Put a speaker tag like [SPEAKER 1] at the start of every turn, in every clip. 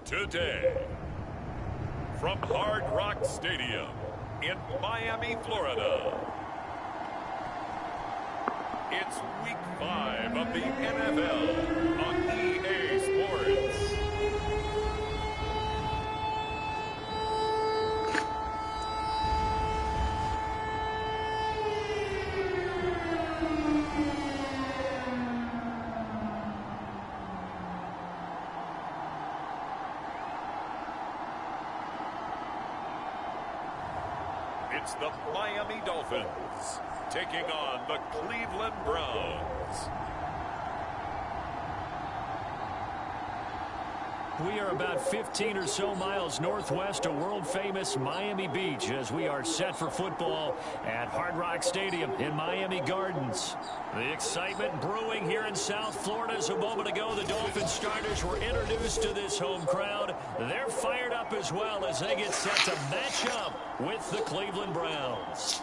[SPEAKER 1] Today, from Hard Rock Stadium in Miami, Florida, it's Week 5 of the NFL on EA Sports. It's the Miami Dolphins taking on the Cleveland Browns.
[SPEAKER 2] We are about 15 or so miles northwest of world-famous Miami Beach as we are set for football at Hard Rock Stadium in Miami Gardens. The excitement brewing here in South Florida as a moment ago the Dolphins starters were introduced to this home crowd. They're fired up as well as they get set to match up with the Cleveland Browns.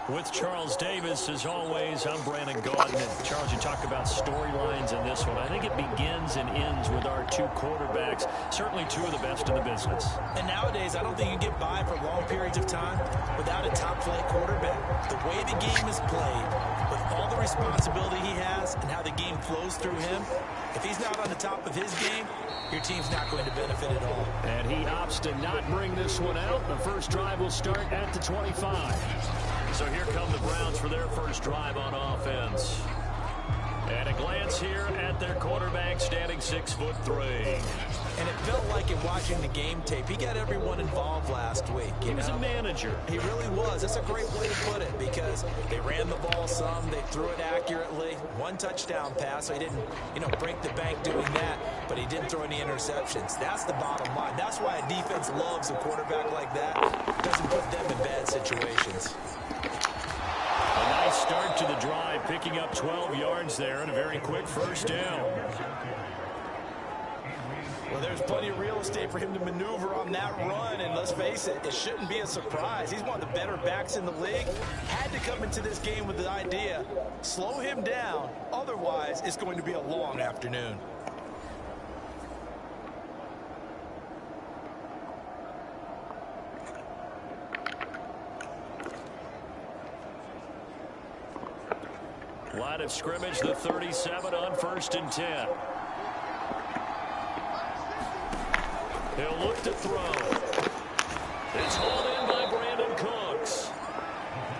[SPEAKER 2] With Charles Davis, as always, I'm Brandon Gaudin. And Charles, you talk about storylines in this one. I think it begins and ends with our two quarterbacks, certainly two of the best in the business.
[SPEAKER 3] And nowadays, I don't think you can get by for long periods of time without a top-flight quarterback. The way the game is played, with all the responsibility he has and how the game flows through him, if he's not on the top of his game, your team's not going to benefit at all.
[SPEAKER 2] And he opts to not bring this one out. The first drive will start at the 25. So here come the Browns for their first drive on offense. And a glance here at their quarterback standing 6'3".
[SPEAKER 3] And it felt like in watching the game tape, he got everyone involved last week.
[SPEAKER 2] He was a manager.
[SPEAKER 3] He really was. That's a great way to put it because they ran the ball some, they threw it accurately. One touchdown pass, so he didn't, break the bank doing that, but he didn't throw any interceptions. That's the bottom line. That's why a defense loves a quarterback like that. Doesn't put them in bad situations.
[SPEAKER 2] A nice start to the drive, picking up 12 yards there and a very quick first down.
[SPEAKER 3] Well, there's plenty of real estate for him to maneuver on that run, and let's face it, it shouldn't be a surprise. He's one of the better backs in the league. Had to come into this game with the idea, slow him down, otherwise it's going to be a long afternoon.
[SPEAKER 2] Line of scrimmage, the 37 on 1st and 10. He'll look to throw. It's hauled in by Brandon Cooks.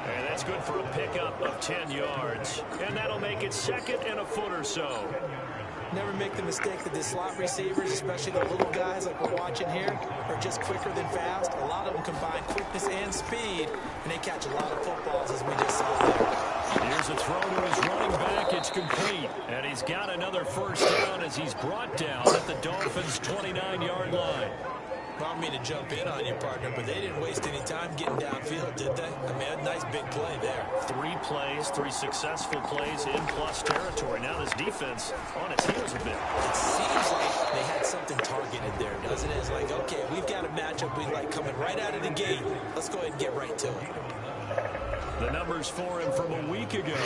[SPEAKER 2] And that's good for a pickup of 10 yards. And that'll make it second and a foot or so.
[SPEAKER 3] Never make the mistake that the slot receivers, especially the little guys like we're watching here, are just quicker than fast. A lot of them combine quickness and speed, and they catch a lot of footballs as we just saw there.
[SPEAKER 2] Here's a throw to his running back. It's complete. And he's got another first down as he's brought down at the Dolphins' 29-yard line.
[SPEAKER 3] I don't mean to jump in on you, partner, but they didn't waste any time getting downfield, did they? I mean, a nice big play there.
[SPEAKER 2] 3 plays, 3 successful plays in plus territory. Now this defense on its heels a bit.
[SPEAKER 3] It seems like they had something targeted there, doesn't it? It's like, okay, we've got a matchup we like coming right out of the gate. Let's go ahead and get right to it.
[SPEAKER 2] The numbers for him from a week ago.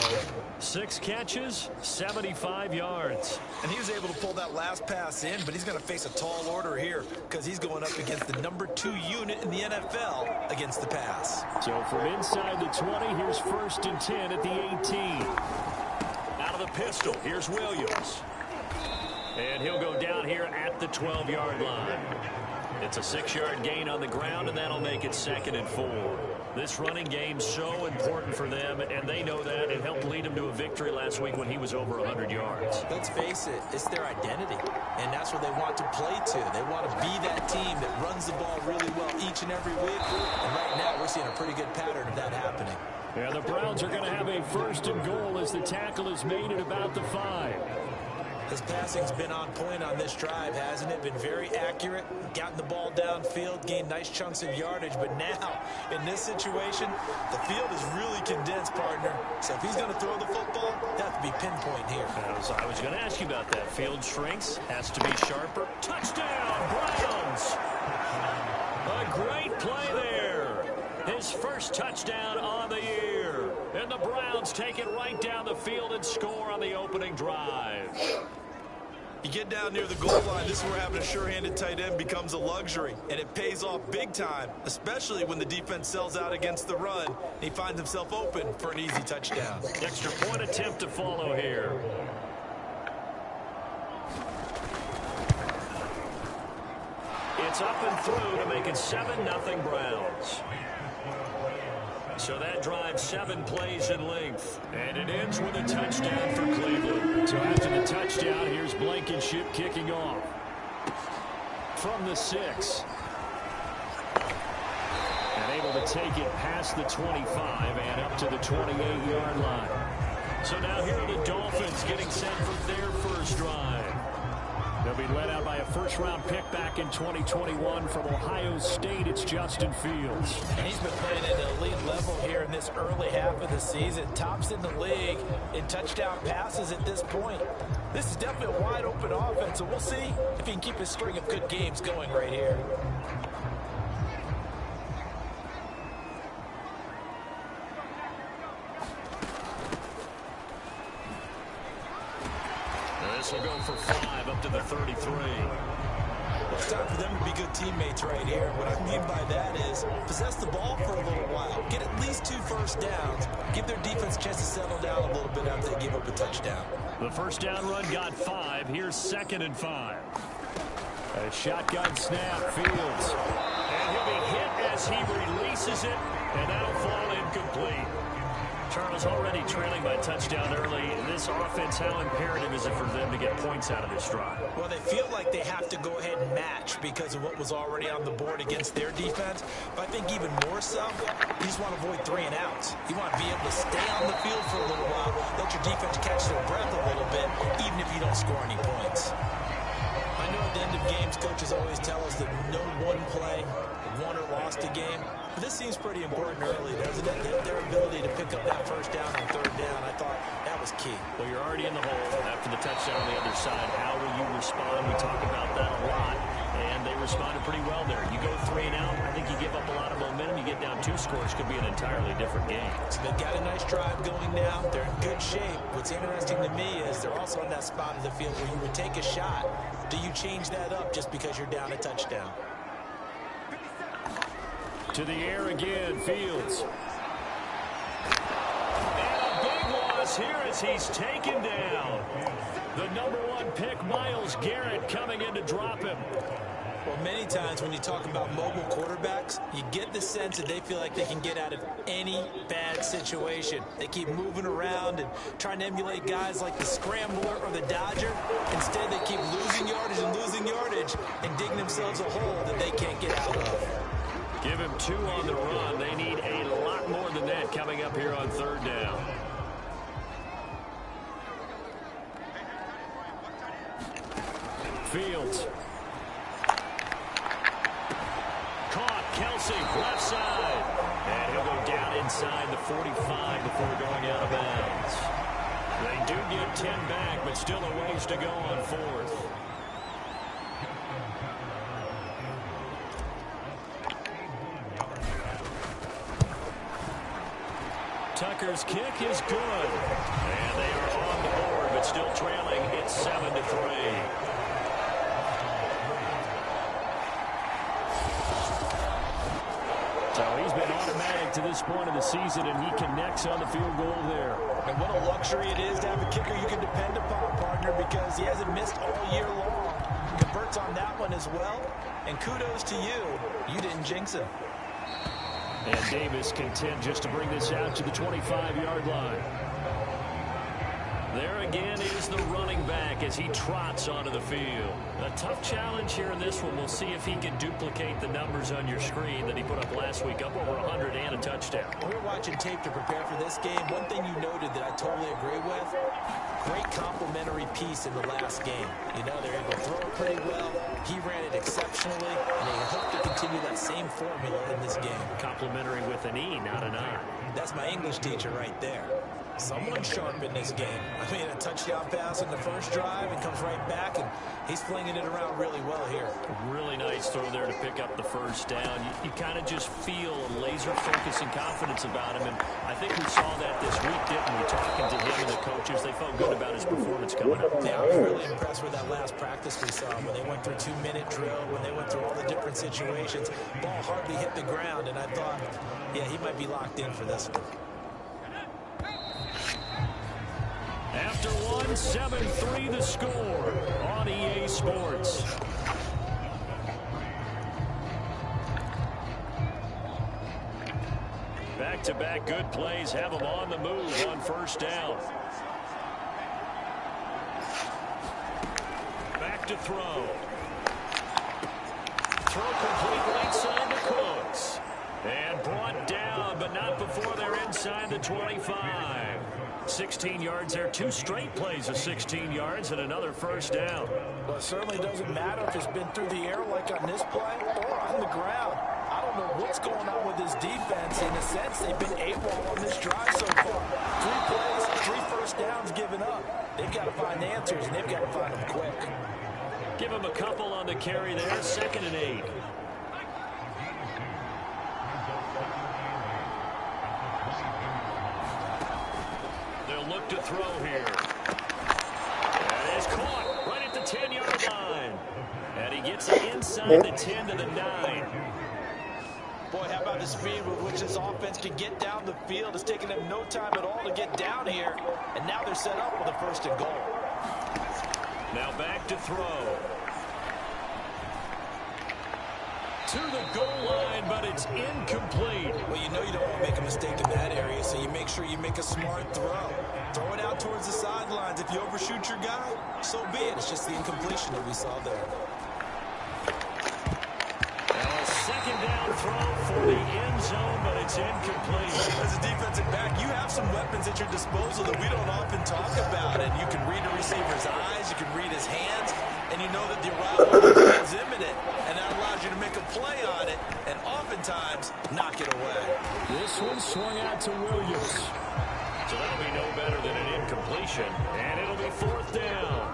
[SPEAKER 2] 6 catches, 75 yards.
[SPEAKER 3] And he was able to pull that last pass in, but he's going to face a tall order here because he's going up against the number 2 unit in the NFL against the pass.
[SPEAKER 2] So from inside the 20, here's 1st and 10 at the 18. Out of the pistol, here's Williams. And he'll go down here at the 12-yard line. It's a 6-yard gain on the ground, and that'll make it 2nd and 4. This running game's so important for them, and they know that. It helped lead them to a victory last week when he was over 100 yards.
[SPEAKER 3] Let's face it, it's their identity, and that's what they want to play to. They want to be that team that runs the ball really well each and every week, and right now we're seeing a pretty good pattern of that happening.
[SPEAKER 2] Yeah, the Browns are going to have a 1st and goal as the tackle is made at about the 5.
[SPEAKER 3] His passing's been on point on this drive, hasn't it? Been very accurate, gotten the ball downfield, gained nice chunks of yardage. But now, in this situation, the field is really condensed, partner. So if he's going to throw the football, that has to be pinpoint here.
[SPEAKER 2] I was going to ask you about that. Field shrinks, has to be sharper. Touchdown, Browns! A great play there. His first touchdown on the year. And And the Browns take it right down the field and score on the opening drive.
[SPEAKER 3] You get down near the goal line, this is where having a sure-handed tight end becomes a luxury, and it pays off big time, especially when the defense sells out against the run, and he finds himself open for an easy touchdown.
[SPEAKER 2] Extra point attempt to follow here. It's up and through to make it 7-0 Browns. So that drives 7 plays in length. And it ends with a touchdown for Cleveland. So after the touchdown, here's Blankenship kicking off. From the 6. And able to take it past the 25 and up to the 28-yard line. So now here are the Dolphins getting set for their first drive. They'll be led out by a first-round pick back in 2021 from Ohio State. It's Justin Fields.
[SPEAKER 3] And he's been playing at an elite level here in this early half of the season. Tops in the league in touchdown passes at this point. This is definitely a wide-open offense, so we'll see if he can keep his string of good games going right here.
[SPEAKER 2] This will go for 5 up to the 33.
[SPEAKER 3] Well, it's time for them to be good teammates right here. What I mean by that is possess the ball for a little while. Get at least 2 first downs. Give their defense a chance to settle down a little bit after they give up a touchdown.
[SPEAKER 2] The first down run got 5. Here's 2nd and 5. A shotgun snap, Fields. And he'll be hit as he releases it, and that'll fall incomplete. Charles, already trailing by touchdown early. This offense, how imperative is it for them to get points out of this drive?
[SPEAKER 3] Well, they feel like they have to go ahead and match because of what was already on the board against their defense. But I think even more so, you just want to avoid 3 and outs. You want to be able to stay on the field for a little while, let your defense catch their breath a little bit, even if you don't score any points. I know at the end of games, coaches always tell us that no one play won or lost a game. But this seems pretty important early, doesn't it? Their ability to pick up that first down on 3rd down, I thought that was key.
[SPEAKER 2] Well, you're already in the hole after the touchdown on the other side. How will you respond? We talk about that a lot, and they responded pretty well there. You go 3 and out, I think you give up a lot of momentum. You get down 2 scores, could be an entirely different game.
[SPEAKER 3] So they've got a nice drive going now. They're in good shape. What's interesting to me is they're also on that spot of the field where you would take a shot. Do you change that up just because you're down a touchdown?
[SPEAKER 2] To the air again, Fields. And a big loss here as he's taken down. The #1 pick, Myles Garrett, coming in to drop him.
[SPEAKER 3] Well, many times when you talk about mobile quarterbacks, you get the sense that they feel like they can get out of any bad situation. They keep moving around and trying to emulate guys like the Scrambler or the Dodger. Instead, they keep losing yardage and digging themselves a hole that they can't get out of.
[SPEAKER 2] Give him 2 on the run. They need a lot more than that coming up here on 3rd down. Fields. Caught. Kelsey, left side. And he'll go down inside the 45 before going out of bounds. They do get 10 back, but still a ways to go on 4th. Tucker's kick is good. And they are on the board, but still trailing. It's 7-3. So he's been automatic to this point of the season, and he connects on the field goal there.
[SPEAKER 3] And what a luxury it is to have a kicker you can depend upon, partner, because he hasn't missed all year long. Converts on that one as well. And kudos to you. You didn't jinx him.
[SPEAKER 2] And Davis content just to bring this out to the 25-yard line. There again is the running back as he trots onto the field. A tough challenge here in this one. We'll see if he can duplicate the numbers on your screen that he put up last week, up over 100 and a touchdown.
[SPEAKER 3] When we were watching tape to prepare for this game, one thing you noted that I totally agree with, great complimentary piece in the last game. You know, they're able to throw it pretty well. He ran it exceptionally, and they hope to continue that same formula in this game.
[SPEAKER 2] Complimentary with an E, not an I.
[SPEAKER 3] That's my English teacher right there. Someone sharp in this game. I mean, a touchdown pass in the first drive and comes right back, and he's flinging it around really well here.
[SPEAKER 2] Really nice throw there to pick up the first down. You kind of just feel a laser focus and confidence about him, and I think we saw that this week, didn't we? Talking to him and the coaches, they felt good about his performance coming up.
[SPEAKER 3] Yeah, I was really impressed with that last practice we saw when they went through 2-minute drill, when they went through all the different situations. Ball hardly hit the ground, and I thought, yeah, he might be locked in for this one.
[SPEAKER 2] After one, 7-3 the score on EA Sports. Back-to-back good plays have them on the move on first down. Back to throw. Throw complete right side to Cooks. And brought down, but not before they're inside the 25. 16 yards there, 2 straight plays of 16 yards and another first down.
[SPEAKER 3] Well, it certainly doesn't matter if it's been through the air like on this play or on the ground. I don't know what's going on with this defense. In a sense, they've been AWOL on this drive so far. 3 plays, 3 first downs given up. They've got to find answers, and they've got to find them quick.
[SPEAKER 2] Give them a couple on the carry there, 2nd and 8. Look to throw here. That is caught right at the 10-yard line. And he gets it inside the 10 to the 9.
[SPEAKER 3] Boy, how about the speed with which this offense can get down the field? It's taken them no time at all to get down here. And now they're set up with a 1st and goal.
[SPEAKER 2] Now back to throw. To the goal line, but it's incomplete.
[SPEAKER 3] Well, you know you don't want to make a mistake in that area, so you make sure you make a smart throw. Throw it out towards the sidelines. If you overshoot your guy, so be it. It's just the incompletion that we saw there.
[SPEAKER 2] Now a 2nd down throw for the end zone, but it's incomplete.
[SPEAKER 3] As a defensive back, you have some weapons at your disposal that we don't often talk about. And you can read a receiver's eyes, you can read his hands, and you know that the arrival of the ball is imminent. And that allows you to make a play on it, and oftentimes knock it away.
[SPEAKER 2] This one swung out to Williams. So that'll be no better than an incompletion, and it'll be 4th down.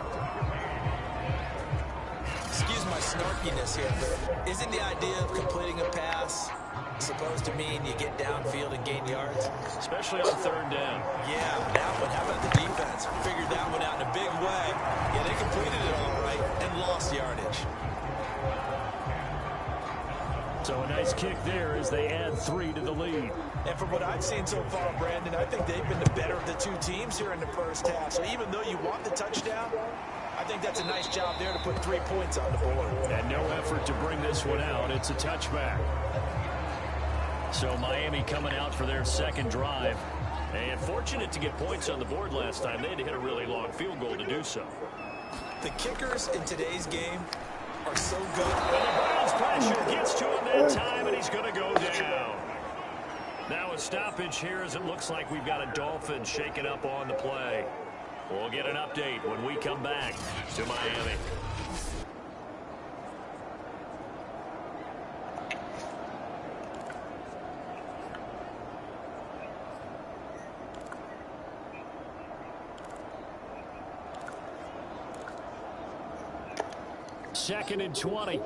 [SPEAKER 3] Excuse my snarkiness here, but isn't the idea of completing a pass supposed to mean you get downfield and gain yards?
[SPEAKER 2] Especially on 3rd down.
[SPEAKER 3] Yeah, that one. How about the defense? Figured that one out in a big way. Yeah, they completed it all right and lost yardage.
[SPEAKER 2] So a nice kick there as they add 3 to the lead.
[SPEAKER 3] And from what I've seen so far, Brandon, I think they've been the better of the 2 teams here in the first half. So even though you want the touchdown, I think that's a nice job there to put 3 points on the board.
[SPEAKER 2] And no effort to bring this one out. It's a touchback. So Miami coming out for their 2nd drive. And fortunate to get points on the board last time. They had to hit a really long field goal to do so.
[SPEAKER 3] The kickers in today's game are so good.
[SPEAKER 2] And the Browns pressure gets to him that time, and he's going to go down. Now a stoppage here as it looks like we've got a Dolphin shaking up on the play. We'll get an update when we come back to Miami. Second and 20.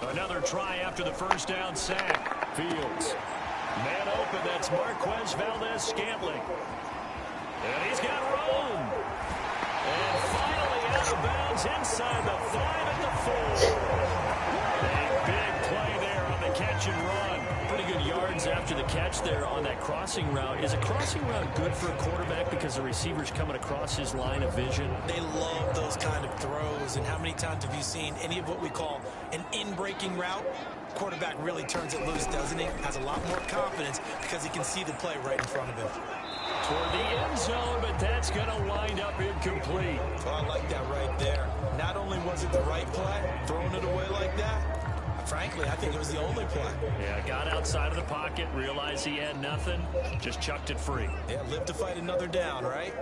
[SPEAKER 2] Another try after the first down sack. Fields. Man open, that's Marquez Valdez-Scantling. And he's got room. And finally out of bounds inside the 5 at the 4. A big play there on the catch and run. Pretty good yards after the catch there on that crossing route. Is a crossing route good for a quarterback because the receiver's coming across his line of vision?
[SPEAKER 3] They love those kind of throws. And how many times have you seen any of what we call an in-breaking route? Quarterback really turns it loose, doesn't he? Has a lot more confidence because he can see the play right in front of him.
[SPEAKER 2] Toward the end zone, but that's going to wind up incomplete.
[SPEAKER 3] Well, I like that right there. Not only was it the right play, throwing it away like that, frankly, I think it was the only play.
[SPEAKER 2] Yeah, got outside of the pocket, realized he had nothing, just chucked it free.
[SPEAKER 3] Yeah, live to fight another down, right?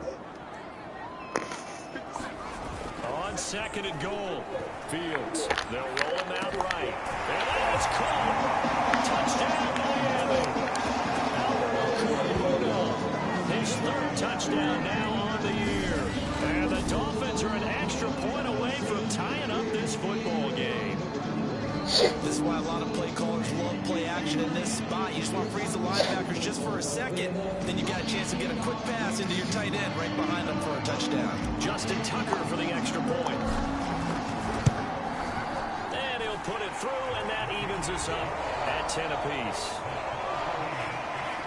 [SPEAKER 2] On on 2nd and goal. Fields, they'll roll him out right. And that's caught. Touchdown, Miami. His 3rd touchdown now on the year. And the Dolphins are an extra point away from tying up this football game.
[SPEAKER 3] This is why a lot of play callers love play action in this spot. You just want to freeze the linebackers just for a second. Then you got a chance to get a quick pass into your tight end right behind them for a touchdown.
[SPEAKER 2] Justin Tucker for the extra point. And he'll put it through, and that evens us up at 10 apiece.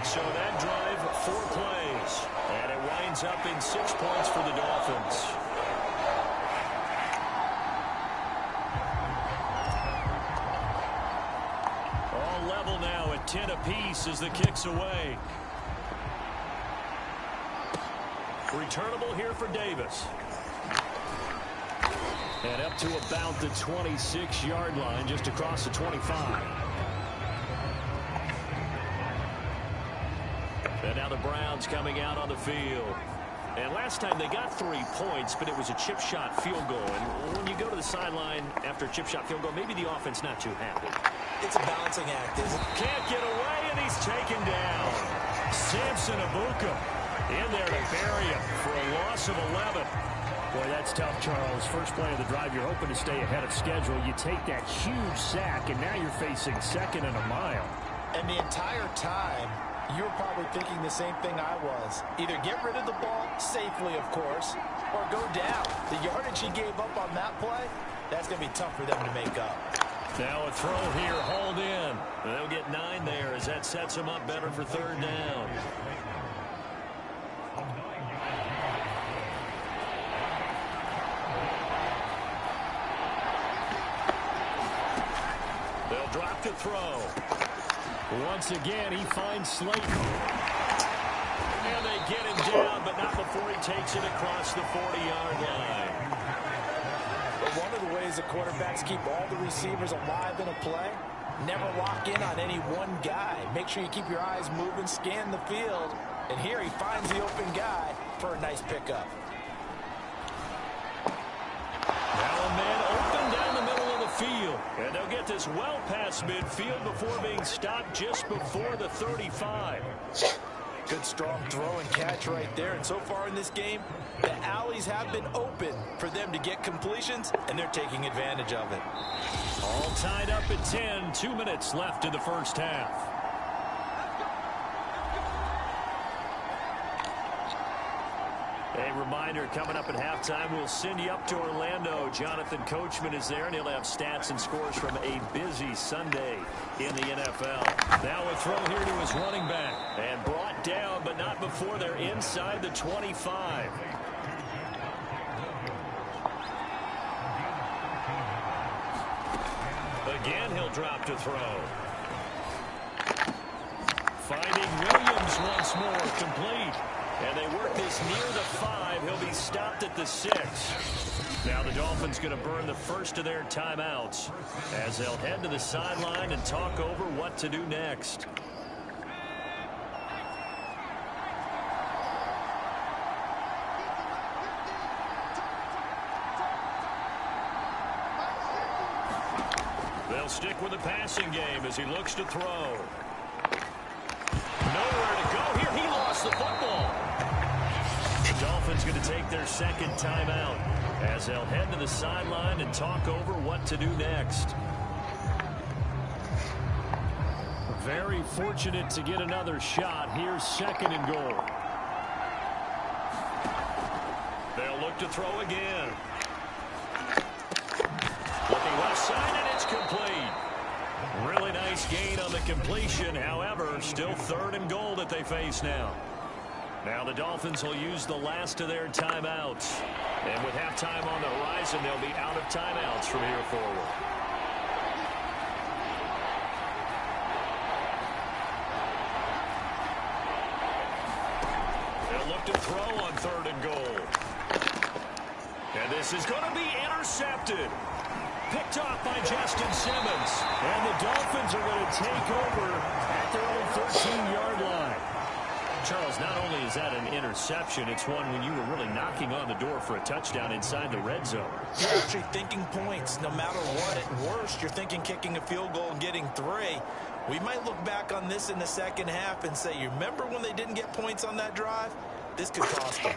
[SPEAKER 2] So that drive, 4 plays. And it winds up in 6 points for the Dolphins. All level now at 10 apiece as the kick's away. Returnable here for Davis. And up to about the 26-yard line, just across the 25. And now the Browns coming out on the field. And last time they got 3 points, but it was a chip shot field goal. And when you go to the sideline after a chip shot field goal, maybe the offense not too happy.
[SPEAKER 3] It's a balancing act, isn't it?
[SPEAKER 2] Can't get away, and he's taken down. Samson Abuka in there to bury him for a loss of 11. Boy, that's tough, Charles. First play of the drive, you're hoping to stay ahead of schedule. You take that huge sack, and now you're facing 2nd and a mile.
[SPEAKER 4] And the entire time, you were probably thinking the same thing I was. Either get rid of the ball safely, of course, or go down. The yardage he gave up on that play, that's going to be tough for them to make up.
[SPEAKER 2] Now a throw here, hauled in. They'll get 9 there as that sets them up better for 3rd down. They'll drop to throw. Once again, he finds Slayton. And they get him down, but not before he takes it across the 40-yard line.
[SPEAKER 4] But one of the ways the quarterbacks keep all the receivers alive in a play, never lock in on any one guy. Make sure you keep your eyes moving, scan the field. And here he finds the open guy for a nice pickup.
[SPEAKER 2] Now a man open down the middle of the field. And they'll get this well past midfield before being stopped just before the 35.
[SPEAKER 4] Good strong throw and catch right there. And so far in this game, the alleys have been open for them to get completions, and they're taking advantage of it.
[SPEAKER 2] All tied up at 10. 2 minutes left in the first half. A reminder, coming up at halftime, we'll send you up to Orlando. Jonathan Coachman is there, and he'll have stats and scores from a busy Sunday in the NFL. Now a throw here to his running back. And brought down, but not before they're inside the 25. Again, he'll drop to throw. Finding Williams once more, complete. And they work this near the 5. He'll be stopped at the 6. Now the Dolphins going to burn the first of their timeouts as they'll head to the sideline and talk over what to do next. They'll stick with the passing game as he looks to throw. Nowhere to go here. He lost the football. The Dolphins going to take their 2nd timeout as they'll head to the sideline and talk over what to do next. Very fortunate to get another shot. Here's 2nd and goal. They'll look to throw again. Looking left side, and it's complete. Really nice gain on the completion. However, still 3rd and goal that they face now. Now the Dolphins will use the last of their timeouts. And with halftime on the horizon, they'll be out of timeouts from here forward. They'll look to throw on 3rd and goal. And this is going to be intercepted. Picked off by Justin Simmons. And the Dolphins are going to take over at their own 13-yard line. Charles, not only is that an interception, it's one when you were really knocking on the door for a touchdown inside the red zone.
[SPEAKER 3] You're actually thinking points. No matter what, at worst, you're thinking kicking a field goal and getting 3. We might look back on this in the second half and say, you remember when they didn't get points on that drive? This could cost them.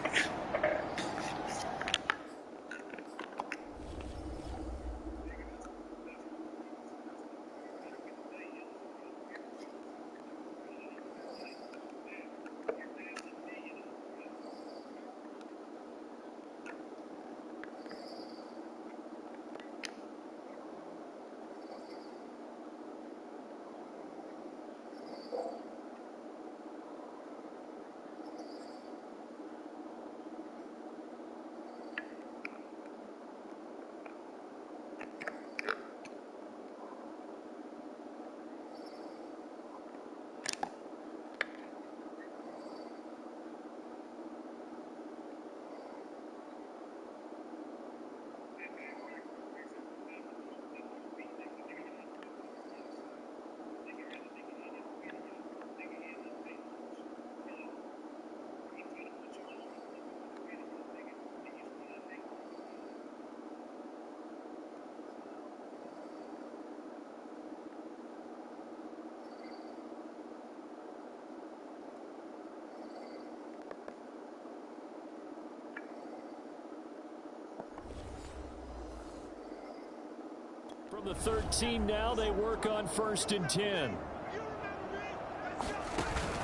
[SPEAKER 2] From the 13 now, they work on 1st and 10.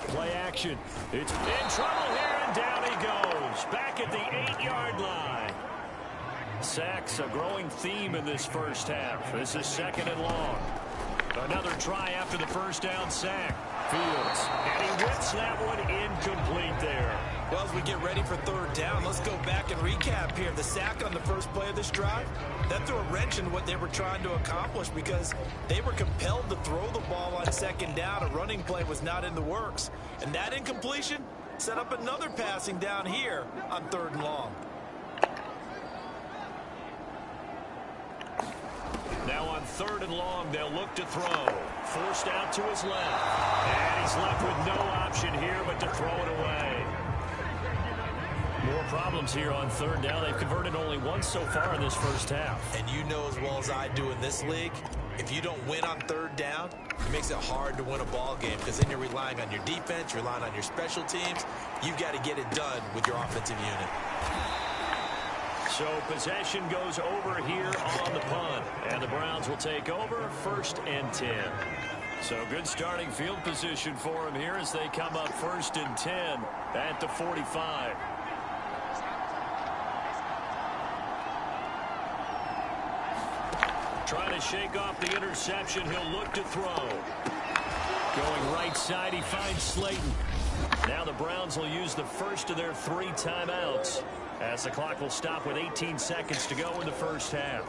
[SPEAKER 2] Play action. It's in trouble here, and down he goes. Back at the 8-yard line. Sacks, a growing theme in this first half. This is 2nd and long. Another try after the first down sack. Fields, and he whips that one incomplete there.
[SPEAKER 3] Well, as we get ready for 3rd down, let's go back and recap here. The sack on the first play of this drive, that threw a wrench in what they were trying to accomplish because they were compelled to throw the ball on 2nd down. A running play was not in the works. And that incompletion set up another passing down here on 3rd and long.
[SPEAKER 2] Now on 3rd and long, they'll look to throw. Forced out to his left. And he's left with no option here but to throw it away. More problems here on 3rd down. They've converted only once so far in this first half.
[SPEAKER 3] And you know as well as I do in this league, if you don't win on 3rd down, it makes it hard to win a ball game because then you're relying on your defense, you're relying on your special teams. You've got to get it done with your offensive unit.
[SPEAKER 2] So possession goes over here on the punt. And the Browns will take over 1st and 10. So good starting field position for them here as they come up 1st and 10 at the 45. Trying to shake off the interception. He'll look to throw. Going right side, he finds Slayton. Now the Browns will use the first of their 3 timeouts as the clock will stop with 18 seconds to go in the first half.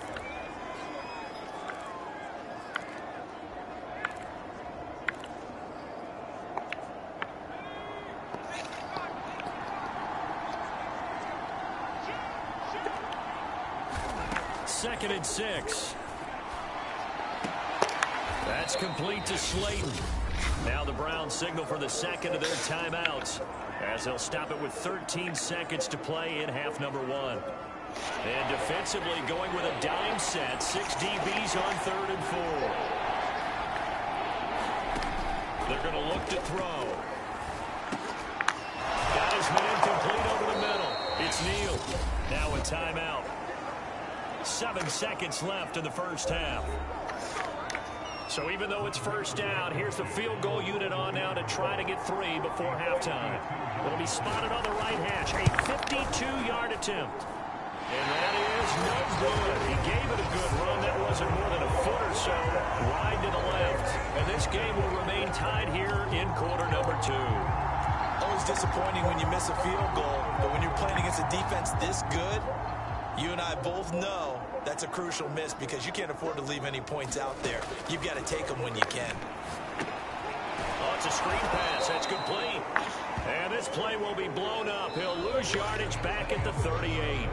[SPEAKER 2] Second and 6. That's complete to Slayton. Now the Browns signal for the 2nd of their timeouts as they'll stop it with 13 seconds to play in half number 1. And defensively going with a dime set. 6 DBs on 3rd and 4. They're going to look to throw. Got his man complete over the middle. It's Neal. Now a timeout. 7 seconds left in the first half. So even though it's 1st down, here's the field goal unit on now to try to get 3 before halftime. It'll be spotted on the right hash. A 52-yard attempt. And that is no good. He gave it a good run. That wasn't more than a foot or so wide to the left. And this game will remain tied here in quarter number 2.
[SPEAKER 3] Always disappointing when you miss a field goal, but when you're playing against a defense this good, you and I both know that's a crucial miss because you can't afford to leave any points out there. You've got to take them when you can.
[SPEAKER 2] Oh, it's a screen pass. That's complete. And this play will be blown up. He'll lose yardage back at the 38.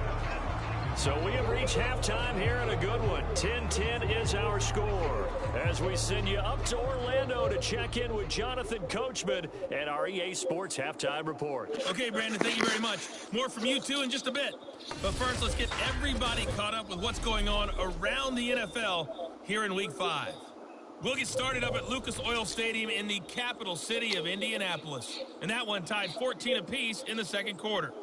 [SPEAKER 2] So we have reached halftime here in a good one. 10-10 is our score. As we send you up to Orlando to check in with Jonathan Coachman and our EA Sports Halftime Report.
[SPEAKER 5] Okay, Brandon, thank you very much. More from you two in just a bit. But first, let's get everybody caught up with what's going on around the NFL here in Week 5. We'll get started up at Lucas Oil Stadium in the capital city of Indianapolis. And that one tied 14 apiece in the second quarter.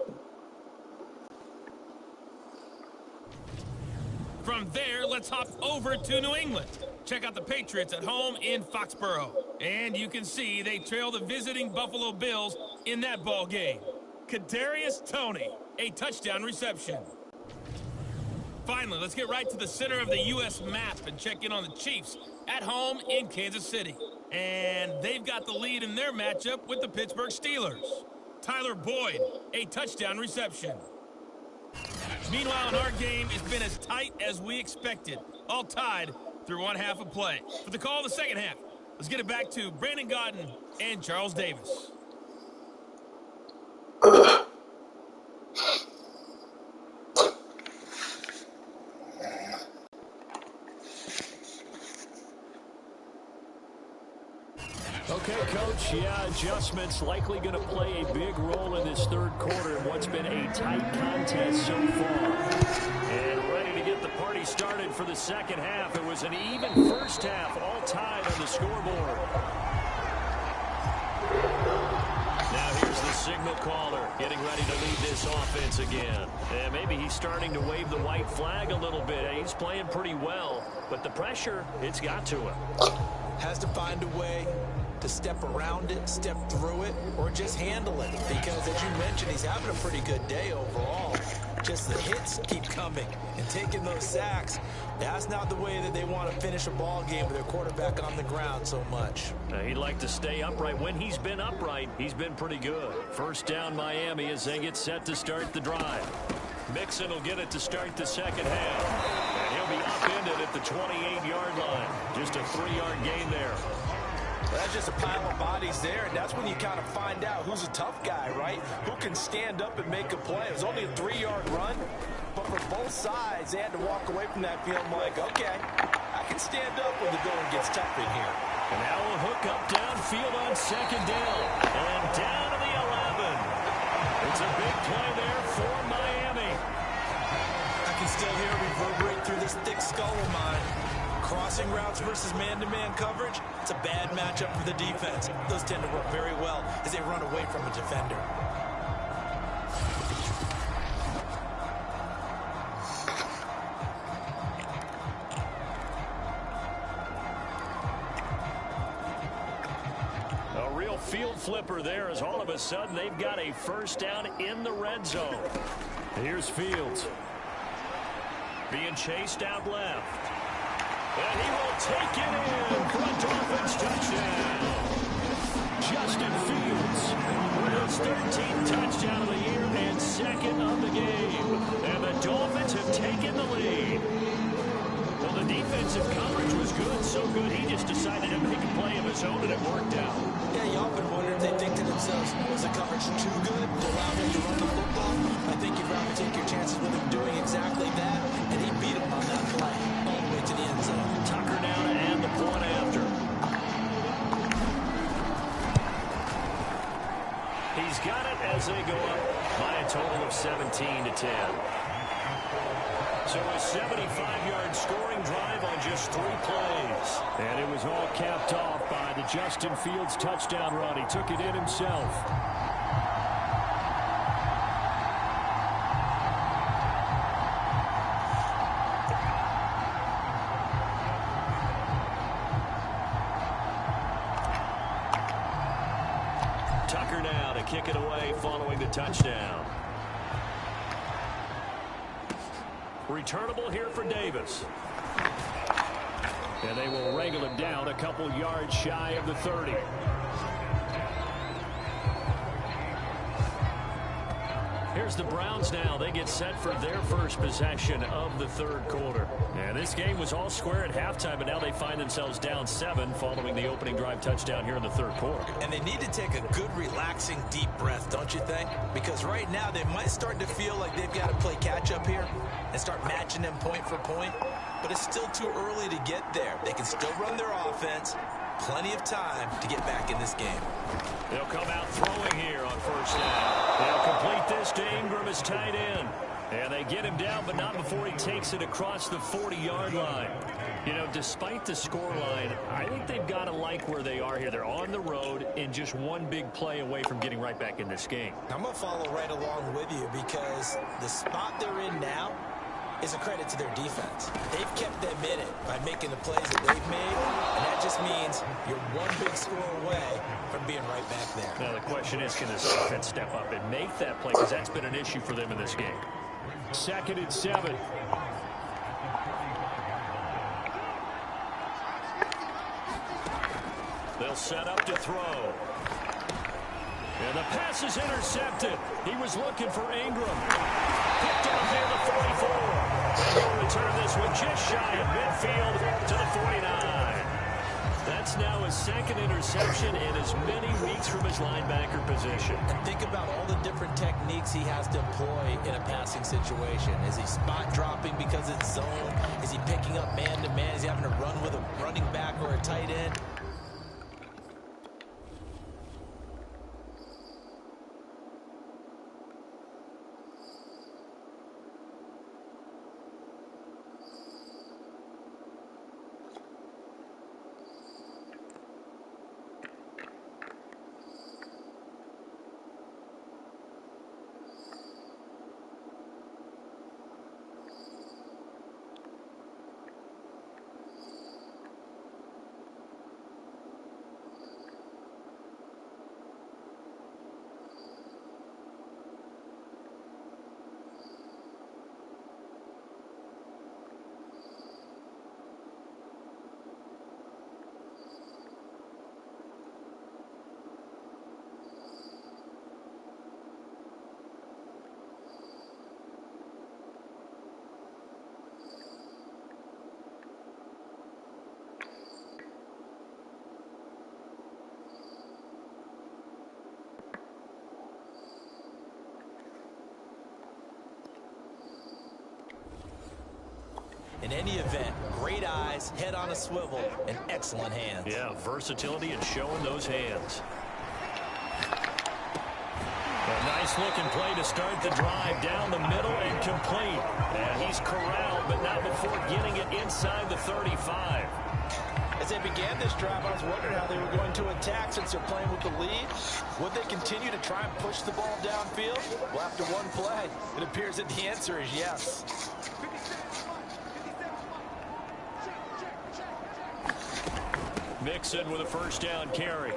[SPEAKER 5] From there, let's hop over to New England. Check out the Patriots at home in Foxborough. And you can see they trail the visiting Buffalo Bills in that ball game. Kadarius Toney, a touchdown reception. Finally, let's get right to the center of the U.S. map and check in on the Chiefs at home in Kansas City. And they've got the lead in their matchup with the Pittsburgh Steelers. Tyler Boyd, a touchdown reception. Meanwhile, in our game, it's been as tight as we expected, all tied through one half of play. For the call of the second half, let's get it back to Brandon Godden and Charles Davis.
[SPEAKER 2] Okay, Coach, yeah, adjustments likely going to play a big role in this third quarter in what's been a tight contest so far. And ready to get the party started for the second half. It was an even first half, all tied on the scoreboard. Now here's the signal caller getting ready to lead this offense again. And maybe he's starting to wave the white flag a little bit. He's playing pretty well, but the pressure, it's got to him.
[SPEAKER 3] Has to find a way to step around it, step through it, or just handle it. Because, as you mentioned, he's having a pretty good day overall. Just the hits keep coming and taking those sacks. That's not the way that they want to finish a ball game with their quarterback on the ground so much.
[SPEAKER 2] He'd like to stay upright. When he's been upright, he's been pretty good. First down, Miami, as they get set to start the drive. Mixon will get it to start the second half. And he'll be upended at the 28-yard line. Just a 3-yard gain there.
[SPEAKER 4] That's just a pile of bodies there, and that's when you kind of find out who's a tough guy, right? Who can stand up and make a play. It was only a 3-yard run, but for both sides, they had to walk away from that feeling like, okay, I can stand up when the going gets tough in here.
[SPEAKER 2] And now a hook up downfield on second down. And down to the 11. It's a big play there for Miami.
[SPEAKER 3] I can still hear it reverberate through this thick skull of mine. Crossing routes versus man-to-man coverage, it's a bad matchup for the defense. Those tend to work very well as they run away from a defender.
[SPEAKER 2] A real field flipper there as all of a sudden they've got a first down in the red zone. Here's Fields. Being chased out left. And he will take it in for a Dolphins touchdown. Justin Fields with his 13th touchdown of the year and second of the game. And the Dolphins have taken the lead. Well, the defensive coverage was good, so good he just decided to make a play of his own, and it worked out.
[SPEAKER 3] Yeah, you often wonder if they think to themselves, was the coverage too good to allow him to run the football? I think you'd rather take your chances with him doing exactly that, and he beat him on that play all the way to the end zone.
[SPEAKER 2] Tucker now to add the point after. He's got it as they go up by a total of 17-10. So a 75-yard scoring drive on just 3 plays. And it was all capped off by the Justin Fields touchdown run. He took it in himself. Tucker now to kick it away following the touchdown. Returnable here for Davis. And they will wrangle him down a couple yards shy of the 30. Here's here's the Browns now. They get set for their first possession of the third quarter. And this game was all square at halftime, but now they find themselves down 7 following the opening drive touchdown here in the third quarter.
[SPEAKER 3] And they need to take a good, relaxing, deep breath, don't you think? Because right now they might start to feel like they've got to play catch-up here and start matching them point for point. But it's still too early to get there. They can still run their offense. Plenty of time to get back in this game.
[SPEAKER 2] They'll come out throwing here on first down. They'll complete this to Ingram as tight end. And they get him down, but not before he takes it across the 40-yard line. You know, despite the scoreline, I think they've got to like where they are here. They're on the road and just one big play away from getting right back in this game.
[SPEAKER 3] I'm going to follow right along with you because the spot they're in now is a credit to their defense. They've kept them in it by making the plays that they've made, and that just means you're one big score away from being right back there.
[SPEAKER 2] Now the question is, can this offense step up and make that play? Because that's been an issue for them in this game. 2nd and 7. They'll set up to throw. And the pass is intercepted. He was looking for Ingram. Picked off near the 44. And he'll return this one just shy of midfield to the 49. That's now his 2nd interception in as many weeks from his linebacker position.
[SPEAKER 3] And think about all the different techniques he has to employ in a passing situation. Is he spot dropping because it's zone? Is he picking up man-to-man? Is he having to run with a running back or a tight end? In any event, great eyes, head on a swivel, and excellent hands.
[SPEAKER 2] Yeah, versatility and showing those hands. A nice-looking play to start the drive down the middle and complete. And he's corralled, but not before getting it inside the 35.
[SPEAKER 4] As they began this drive, I was wondering how they were going to attack since they're playing with the lead. Would they continue to try and push the ball downfield? Well, after one play, it appears that the answer is yes.
[SPEAKER 2] Mixon with a first down carry.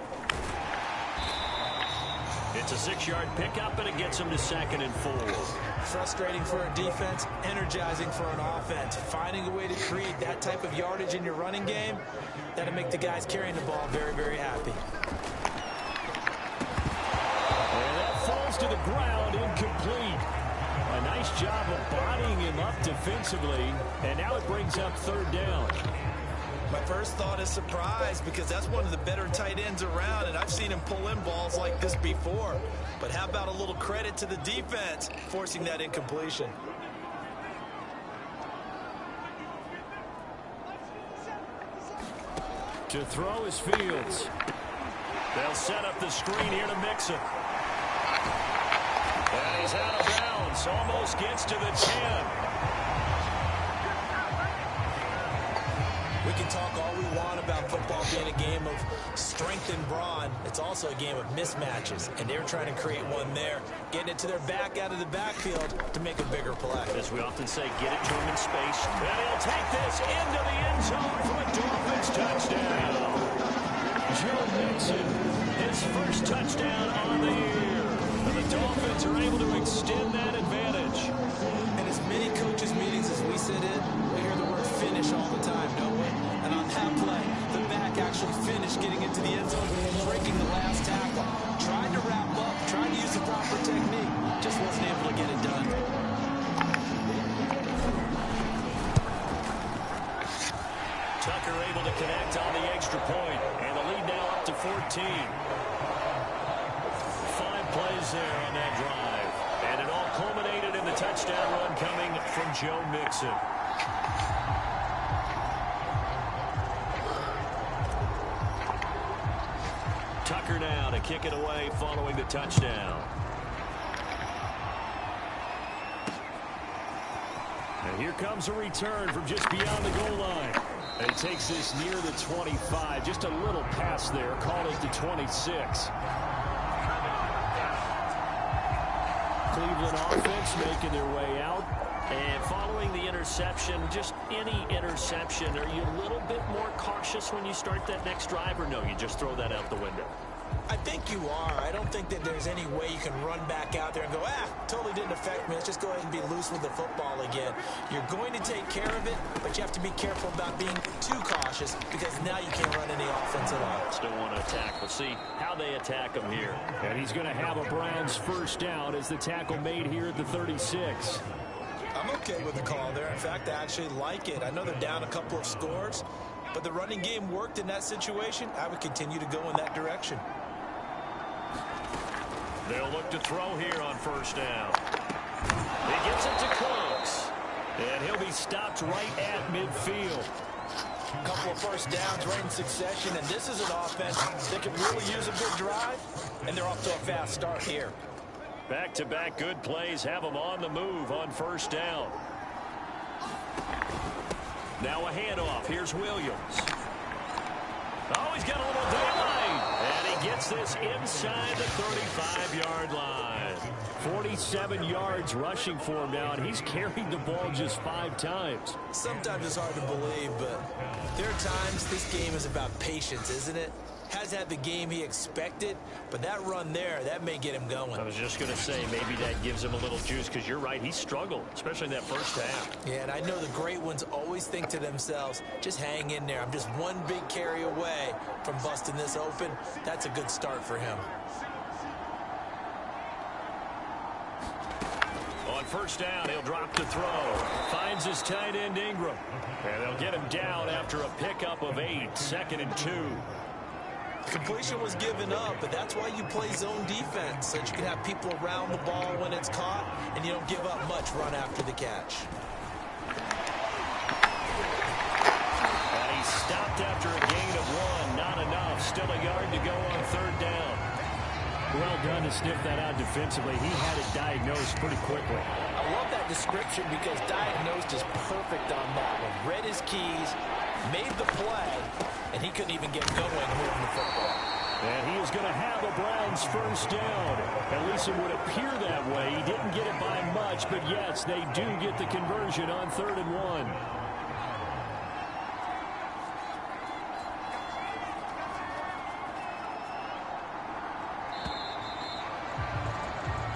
[SPEAKER 2] It's a 6-yard pickup, and it gets him to 2nd and 4.
[SPEAKER 3] Frustrating for a defense, energizing for an offense. Finding a way to create that type of yardage in your running game, that'll make the guys carrying the ball very, very happy.
[SPEAKER 2] And that falls to the ground, incomplete. A nice job of bodying him up defensively, and now it brings up 3rd down.
[SPEAKER 3] My first thought is surprise because that's one of the better tight ends around, and I've seen him pull in balls like this before. But how about a little credit to the defense forcing that incompletion?
[SPEAKER 2] To throw is Fields. They'll set up the screen here to Mixon. And he's out of bounds. Almost gets to the 10.
[SPEAKER 3] We can talk all we want about football being a game of strength and brawn. It's also a game of mismatches, and they're trying to create one there, getting it to their back out of the backfield to make a bigger play.
[SPEAKER 2] As we often say, get it to him in space. And he'll take this into the end zone for a Dolphins touchdown. Joe Mixon, his first touchdown on the year. And the Dolphins are able to extend that advantage.
[SPEAKER 3] In as many coaches' meetings as we sit in, we hear the word finish all the time, don't we? And on that play, the back actually finished getting into the end zone, breaking the last tackle. Tried to wrap up, tried to use the proper technique, just wasn't able to get it
[SPEAKER 2] Tucker able to connect on the extra point, and the lead now up to 14. 5 plays there on that drive, and it all culminated in the touchdown run coming from Joe Mixon. Tucker now to kick it away following the touchdown. And here comes a return from just beyond the goal line. And he takes this near the 25. Just a little pass there. Call it the 26. Cleveland offense making their way out. And following the interception, just any interception, are you a little bit more cautious when you start that next drive, or no, you just throw that out the window?
[SPEAKER 3] I think you are. I don't think that there's any way you can run back out there and go, totally didn't affect me. Let's just go ahead and be loose with the football again. You're going to take care of it, but you have to be careful about being too cautious because now you can't run any offense at all.
[SPEAKER 2] Still want to attack. We'll see how they attack him here. And he's going to have a Browns first down as the tackle made here at the 36.
[SPEAKER 3] I'm okay with the call there. In fact, I actually like it. I know they're down a couple of scores, but the running game worked in that situation. I would continue to go in that direction.
[SPEAKER 2] They'll look to throw here on first down. He gets it to Cooks, and he'll be stopped right at midfield.
[SPEAKER 3] A couple of first downs right in succession, and this is an offense that can really use a good drive, and they're off to a fast start here.
[SPEAKER 2] Back-to-back good plays have them on the move on first down. Now a handoff. Here's Williams. Oh, he's got a little daylight. And he gets this inside the 35-yard line. 47 yards rushing for him now, and he's carried the ball just 5 times.
[SPEAKER 3] Sometimes it's hard to believe, but there are times this game is about patience, isn't it? Has had the game he expected, but that run there, that may get him going.
[SPEAKER 2] I was just going to say, maybe that gives him a little juice, because you're right, he struggled, especially in that first half.
[SPEAKER 3] Yeah, and I know the great ones always think to themselves, just hang in there. I'm just one big carry away from busting this open. That's a good start for him.
[SPEAKER 2] On first down, he'll drop to throw. Finds his tight end Ingram. And they'll get him down after a pickup of 8, 2nd and 2.
[SPEAKER 3] Completion was given up, but that's why you play zone defense, so that you can have people around the ball when it's caught, and you don't give up much run after the catch.
[SPEAKER 2] And he's stopped after a gain of 1. Not enough. Still a yard to go on third down. Well done to sniff that out defensively. He had it diagnosed pretty quickly.
[SPEAKER 3] I love that description because diagnosed is perfect on that one. Read his keys, made the play, and he couldn't even get going moving the football.
[SPEAKER 2] And he is going to have a Browns first down. At least it would appear that way. He didn't get it by much, but yes, they do get the conversion on 3rd and 1.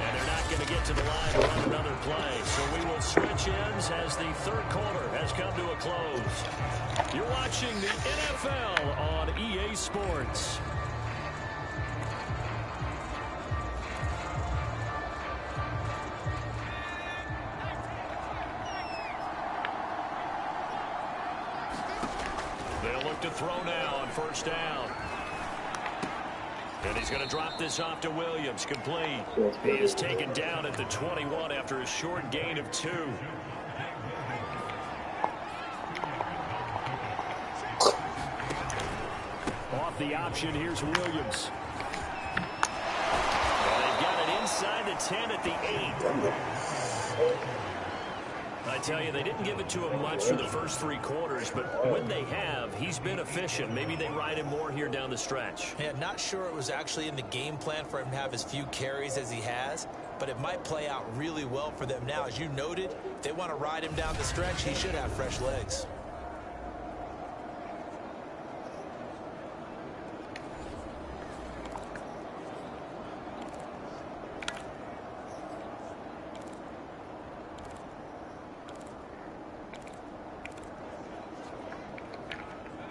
[SPEAKER 2] And they're not going to get to the line to run another play. So we will switch ends as the third quarter has come to a close. You're watching the NFL on EA Sports. They'll look to throw now on first down. And he's going to drop this off to Williams. Complete. He is taken down at the 21 after a short gain of 2. Off the option, here's Williams. And they've got it inside the 10 at the 8. I tell you, they didn't give it to him much for the first 3 quarters, but when they have, he's been efficient. Maybe they ride him more here down the stretch.
[SPEAKER 3] Yeah, not sure it was actually in the game plan for him to have as few carries as he has, but it might play out really well for them now. As you noted, if they want to ride him down the stretch, he should have fresh legs.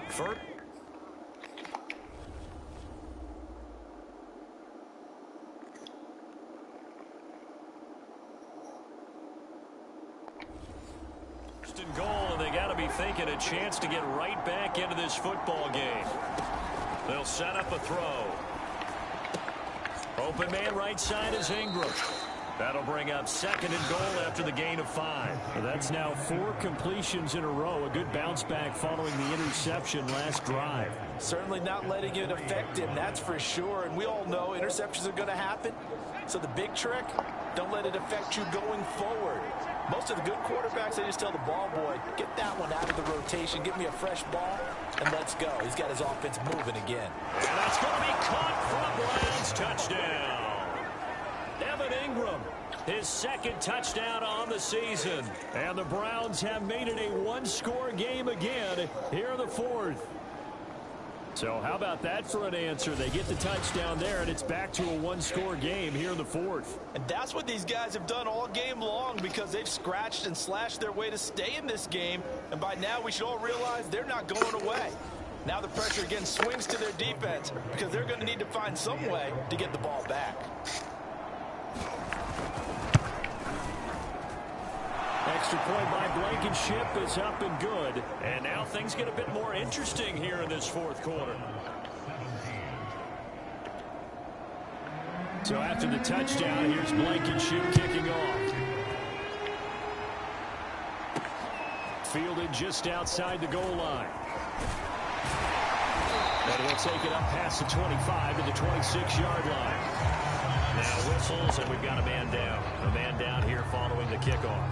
[SPEAKER 2] First. And goal, and they got to be thinking a chance to get right back into this football game. They'll set up a throw. Open man right side is Ingram. That'll bring up 2nd and goal after the gain of 5.
[SPEAKER 6] That's now 4 completions in a row. A good bounce back following the interception last drive.
[SPEAKER 4] Certainly not letting it affect him, that's for sure. And we all know interceptions are going to happen. So the big trick, don't let it affect you going forward. Most of the good quarterbacks, they just tell the ball boy, get that one out of the rotation, give me a fresh ball, and let's go. He's got his offense moving again.
[SPEAKER 2] And that's going to be caught for a Browns touchdown. Evan Ingram, his 2nd touchdown on the season.
[SPEAKER 6] And the Browns have made it a one-score game again here in the 4th. So how about that for an answer? They get the touchdown there, and it's back to a one-score game here in the 4th.
[SPEAKER 4] And that's what these guys have done all game long because they've scratched and slashed their way to stay in this game. And by now, we should all realize they're not going away. Now the pressure again swings to their defense because they're going to need to find some way to get the ball back.
[SPEAKER 6] Extra point by Blankenship is up and good.
[SPEAKER 2] And now things get a bit more interesting here in this 4th quarter.
[SPEAKER 6] So after the touchdown, here's Blankenship kicking off. Fielded just outside the goal line. And we'll take it up past the 25 to the 26-yard line.
[SPEAKER 2] Now whistles, and we've got a man down. A man down here following the kickoff.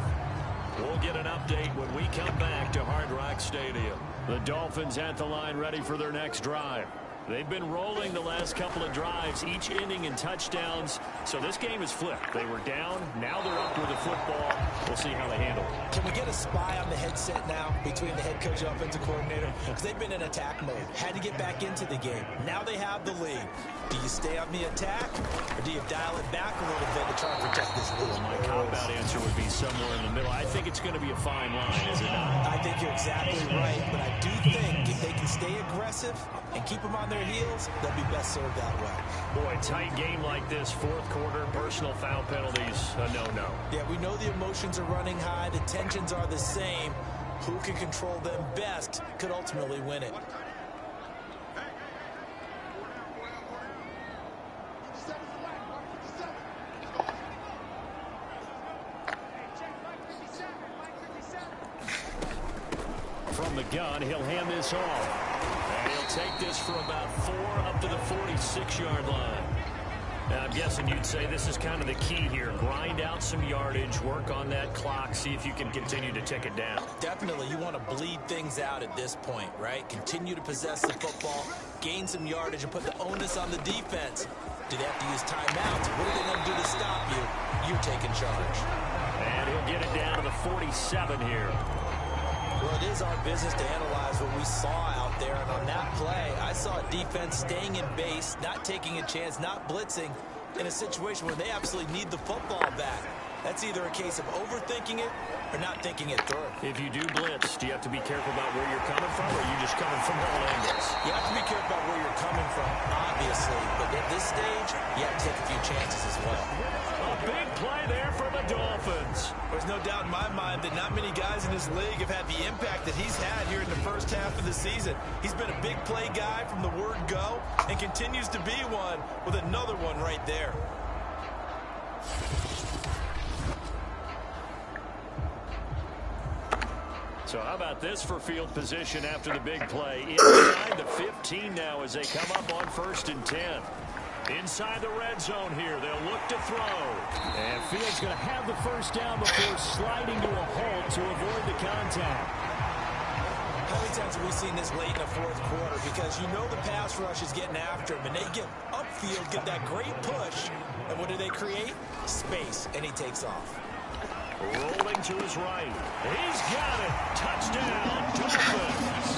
[SPEAKER 2] We'll get an update when we come back to Hard Rock Stadium.
[SPEAKER 6] The Dolphins at the line ready for their next drive. They've been rolling the last couple of drives, each inning in touchdowns. So this game is flipped. They were down. Now they're up with the football. We'll see how they handle it.
[SPEAKER 3] Can we get a spy on the headset now between the head coach and offensive coordinator? Because they've been in attack mode. Had to get back into the game. Now they have the lead. Do you stay on the attack, or do you dial it back a little bit to try and protect this lead?
[SPEAKER 6] Well, my cop-out answer would be somewhere in the middle. I think it's going to be a fine line, is it not?
[SPEAKER 3] I think you're exactly right, but I do think if they can stay aggressive and keep them on their heels, they'll be best served that way.
[SPEAKER 2] Boy, tight game like this, 4th quarter, personal foul penalties, a no-no.
[SPEAKER 3] Yeah, we know the emotions are running high, the tensions are the same. Who can control them best could ultimately win it.
[SPEAKER 6] From the gun, he'll hand this off.
[SPEAKER 2] And he'll take this for about 4 up to the 46-yard line. And I'm guessing you'd say this is kind of the key here. Grind out some yardage, work on that clock, see if you can continue to tick it down.
[SPEAKER 3] Definitely, you want to bleed things out at this point, right? Continue to possess the football, gain some yardage, and put the onus on the defense. Do they have to use timeouts? What are they going to do to stop you? You're taking charge.
[SPEAKER 2] And he'll get it down to the 47 here.
[SPEAKER 3] Well, it is our business to analyze what we saw out there, and on that play, I saw a defense staying in base, not taking a chance, not blitzing, in a situation where they absolutely need the football back. That's either a case of overthinking it or not thinking it through.
[SPEAKER 2] If you do blitz, do you have to be careful about where you're coming from, or are you just coming from all angles?
[SPEAKER 3] You have to be careful about where you're coming from, obviously, but at this stage, you have to take a few chances as well.
[SPEAKER 2] A big play there for the Dolphins.
[SPEAKER 4] There's no doubt in my mind that not many guys in this league have had the impact that he's had here in the first half of the season. He's been a big play guy from the word go and continues to be one with another one right there.
[SPEAKER 2] So how about this for field position after the big play? Inside the 15 now as they come up on 1st and 10. Inside the red zone here, they'll look to throw.
[SPEAKER 6] And Fields going to have the first down before sliding to a halt to avoid the contact.
[SPEAKER 3] How many times have we seen this late in the 4th quarter? Because you know the pass rush is getting after him, and they get upfield, get that great push, and what do they create? Space, and he takes off.
[SPEAKER 2] Rolling to his right. He's got it. Touchdown, Dolphins.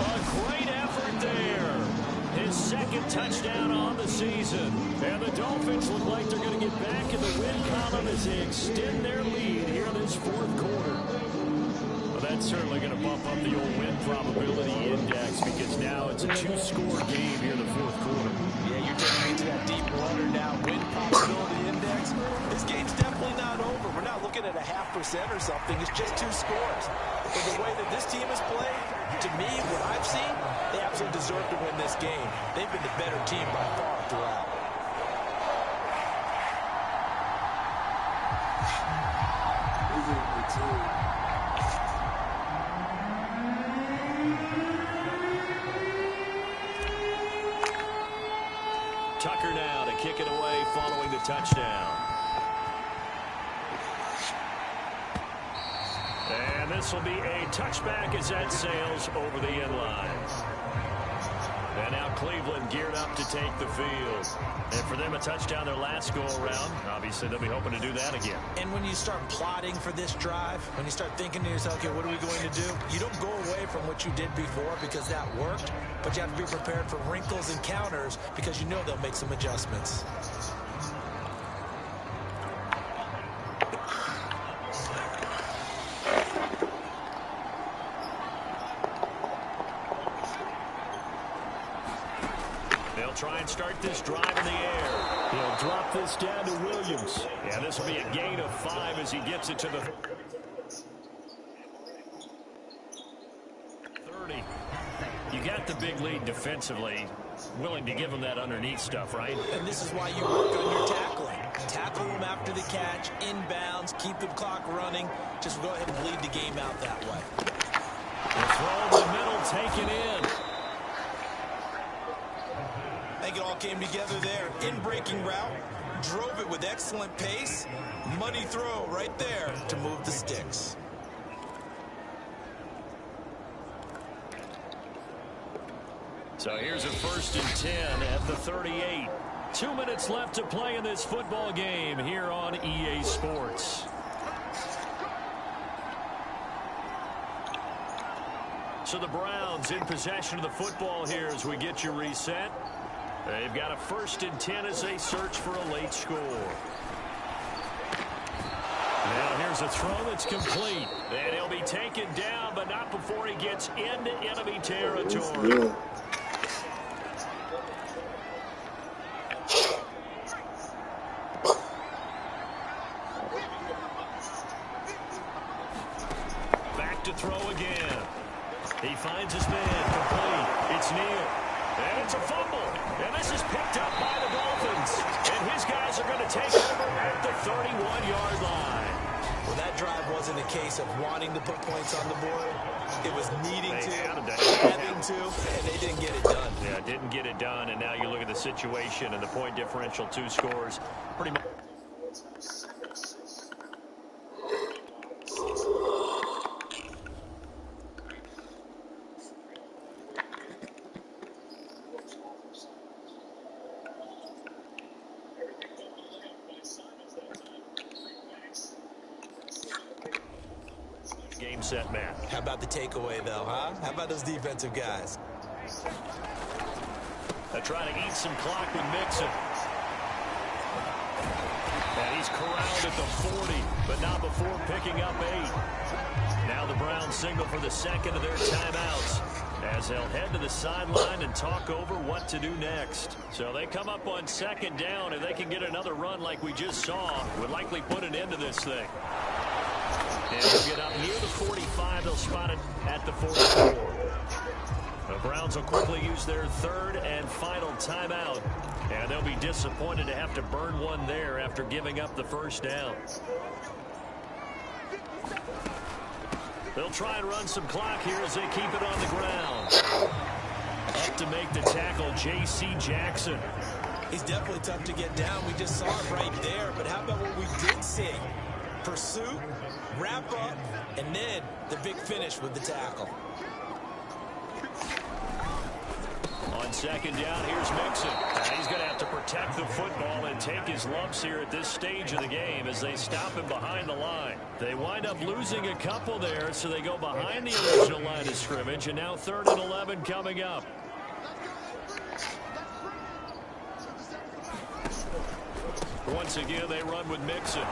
[SPEAKER 2] A great effort there. His 2nd touchdown on the season.
[SPEAKER 6] And the Dolphins look like they're going to get back in the win column as they extend their lead here in this 4th quarter. Well, that's certainly going to bump up the old win probability index because now it's a 2-score game here in the 4th quarter.
[SPEAKER 4] Yeah, you're taking me to that deep water now. Win probability index. This game's definitely not over. We're not looking at a 0.5% or something. It's just 2 scores.
[SPEAKER 3] But the way that this team has played, to me, what I've seen, they absolutely deserve to win this game. They've been the better team by far throughout.
[SPEAKER 2] Tucker now to kick it away following the touchdown. And this will be a touchback as that sails over the end line. And now Cleveland geared up to take the field. And for them, a touchdown their last go-around. Obviously, they'll be hoping to do that again.
[SPEAKER 3] And when you start plotting for this drive, when you start thinking to yourself, okay, what are we going to do? You don't go away from what you did before because that worked, but you have to be prepared for wrinkles and counters because you know they'll make some adjustments.
[SPEAKER 2] Try and start this drive in the air.
[SPEAKER 6] He'll drop this down to Williams.
[SPEAKER 2] Yeah, this will be a gain of 5 as he gets it to the 30. You got the big lead defensively. Willing to give him that underneath stuff, right?
[SPEAKER 3] And this is why you work on your tackling. Tackle them after the catch, inbounds, keep the clock running. Just go ahead and bleed the game out that way.
[SPEAKER 2] The throw in the middle taken in.
[SPEAKER 3] I think it all came together there. In-breaking route, drove it with excellent pace. Money throw right there to move the sticks.
[SPEAKER 2] So here's a 1st and 10 at the 38. 2 minutes left to play in this football game here on EA Sports. So the Browns in possession of the football here as we get you reset. They've got a 1st and 10 as they search for a late score. Now here's a throw that's complete. And he'll be taken down, but not before he gets into enemy territory. Back to throw again. He finds his man complete. It's Neal. And it's a fumble. And this is picked up by the Dolphins. And his guys are going to take over at the 31-yard line.
[SPEAKER 3] Well, that drive wasn't a case of wanting to put points on the board. It was needing to, having to, and they didn't get it done.
[SPEAKER 2] Yeah, didn't get it done. And now you look at the situation and the point differential, 2 scores. Pretty much. Game, set, match.
[SPEAKER 3] How about the takeaway, though, huh? How about those defensive guys?
[SPEAKER 2] They're trying to eat some clock with Mixon. And he's corralled at the 40, but not before picking up 8. Now the Browns signal for the second of their timeouts as they'll head to the sideline and talk over what to do next. So they come up on 2nd down, and they can get another run like we just saw. Would likely put an end to this thing. And they'll get up near the 45. They'll spot it at the 44. The Browns will quickly use their 3rd and final timeout. And they'll be disappointed to have to burn one there after giving up the 1st down. They'll try and run some clock here as they keep it on the ground. Up to make the tackle, J.C. Jackson.
[SPEAKER 3] He's definitely tough to get down. We just saw it right there. But how about what we did see? Pursuit, wrap up, and then the big finish with the tackle.
[SPEAKER 2] On 2nd down, here's Mixon. He's going to have to protect the football and take his lumps here at this stage of the game as they stop him behind the line. They wind up losing a couple there, so they go behind the original line of scrimmage, and now 3rd and 11 coming up. Once again, they run with Mixon.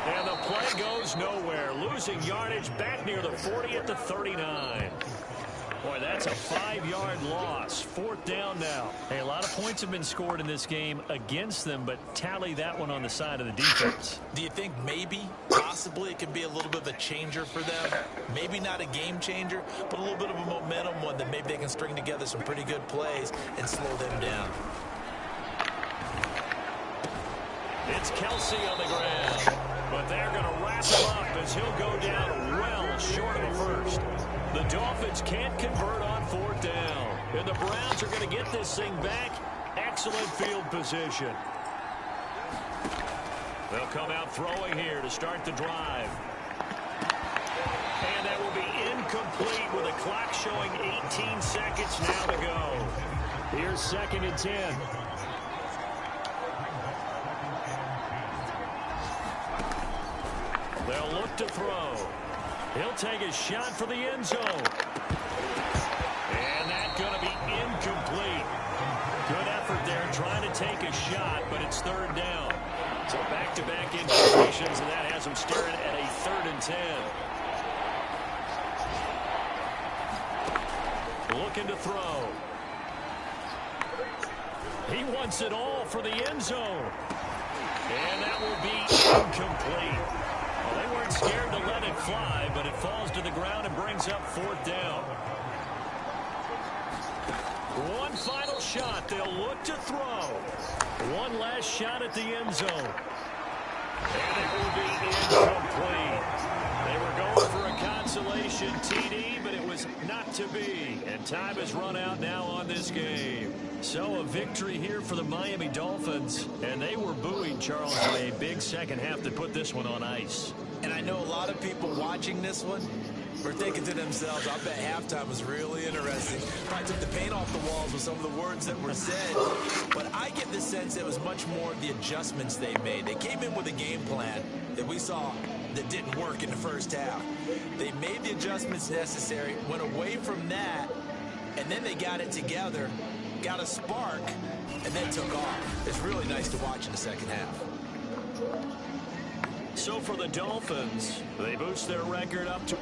[SPEAKER 2] And the play goes nowhere. Losing yardage back near the 40 at the 39.
[SPEAKER 6] Boy, that's a 5-yard loss. 4th down now.
[SPEAKER 2] Hey, a lot of points have been scored in this game against them, but tally that one on the side of the defense.
[SPEAKER 3] Do you think maybe, possibly, it could be a little bit of a changer for them? Maybe not a game changer, but a little bit of a momentum one that maybe they can string together some pretty good plays and slow them down.
[SPEAKER 6] It's Kelsey on the ground, but they're going to wrap him up as he'll go down well short of a first. The Dolphins can't convert on 4th down, and the Browns are going to get this thing back. Excellent field position. They'll come out throwing here to start the drive. And that will be incomplete with the clock showing 18 seconds now to go. Here's 2nd and 10. They'll look to throw. He'll take a shot for the end zone. And that's going to be incomplete. Good effort there trying to take a shot, but it's 3rd down. So back-to-back incompletions, and that has them staring at a 3rd and 10. Looking to throw. He wants it all for the end zone. And that will be incomplete. Well, they weren't scared to let it fly, but it falls to the ground and brings up 4th down. One final shot. They'll look to throw. One last shot at the end zone. And it will be incomplete. They were going for a consolation TD, but it was not to be. And time has run out now on this game. So a victory here for the Miami Dolphins. And they were booing Charles for a big second half that put this one on ice.
[SPEAKER 3] And I know a lot of people watching this one were thinking to themselves, I bet halftime was really interesting. Probably took the paint off the walls with some of the words that were said. But I get the sense it was much more of the adjustments they made. They came in with a game plan that we saw that didn't work in the first half. They made the adjustments necessary, went away from that, and then they got it together, got a spark, and then took off. It's really nice to watch in the second half.
[SPEAKER 6] So for the Dolphins, they boost their record up to...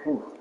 [SPEAKER 7] Whew.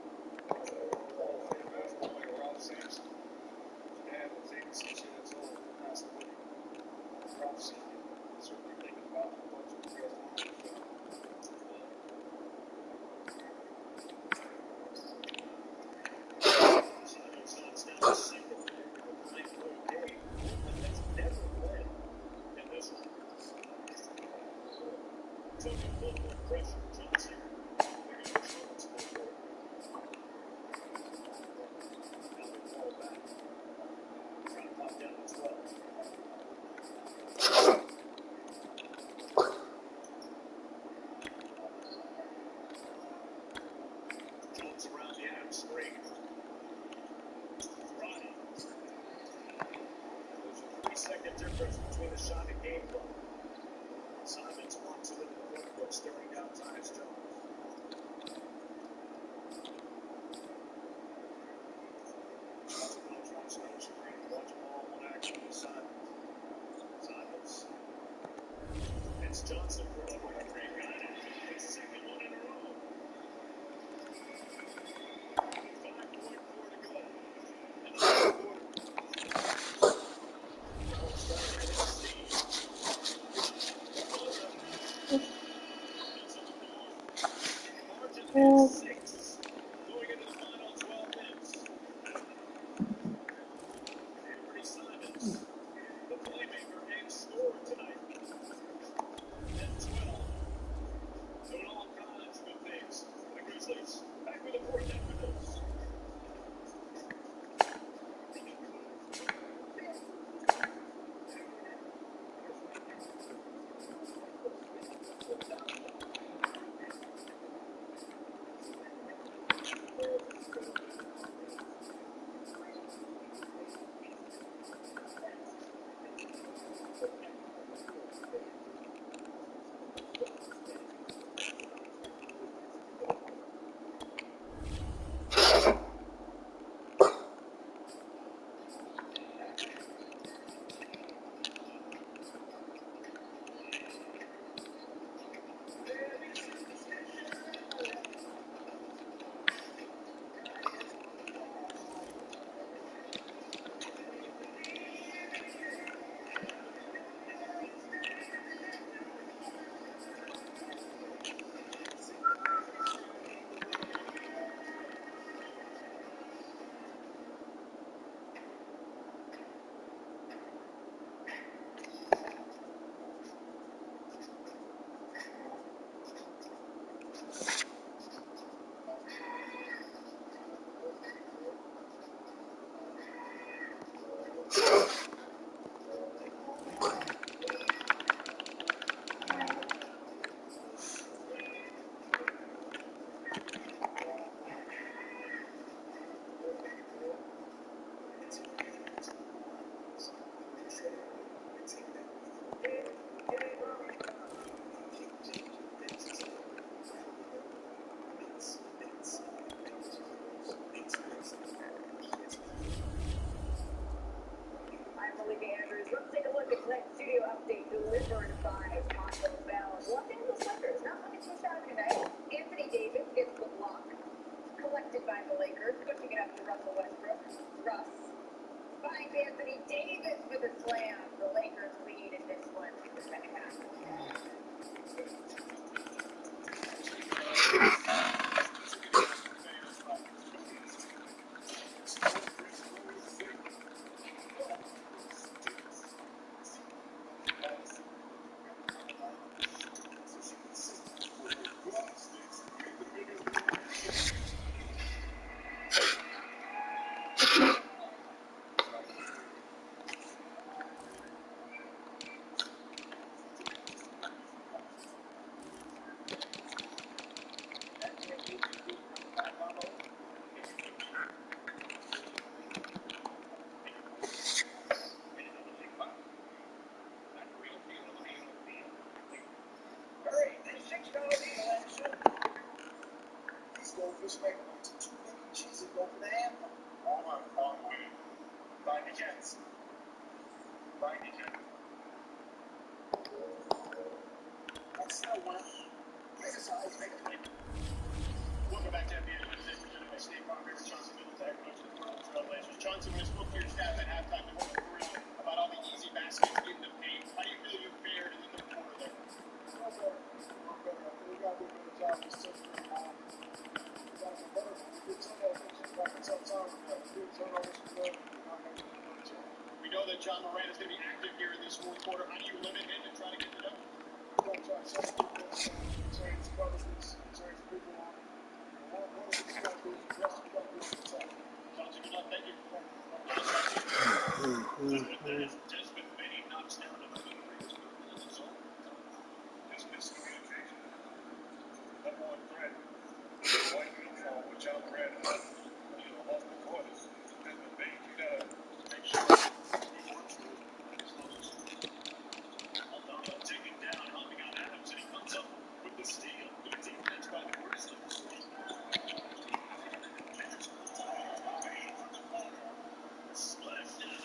[SPEAKER 8] Welcome back to NBA Wednesday, presented by State Farm. Here's Chauncey Middleton, head coach of the Portland Trail Blazers. Chauncey, when you spoke to your staff at halftime, they weren't thrilled about all the easy baskets in the paint. How do you feel you fared in the third quarter there? We got to do a better job of setting the ball. We got some better. We did turnovers. We got some time. We did turnovers. We know that John Moran is going to be active here in this fourth quarter. How do you limit him and try to get the done? We're going to try to set the defense, change coverages, change people on. One of the things we got to do is the rest we got to do is attack. Chauncey, good luck. Thank you. Desmond Bain knocks down another three. This miscommunication. Number one threat. White uniform with John Moran off the court is Desmond Bain. You got to make sure he works through his closest. Aldama taken down, helping out Adams, and he comes up with the steal. Good defense by the Grizzlies. Splash down.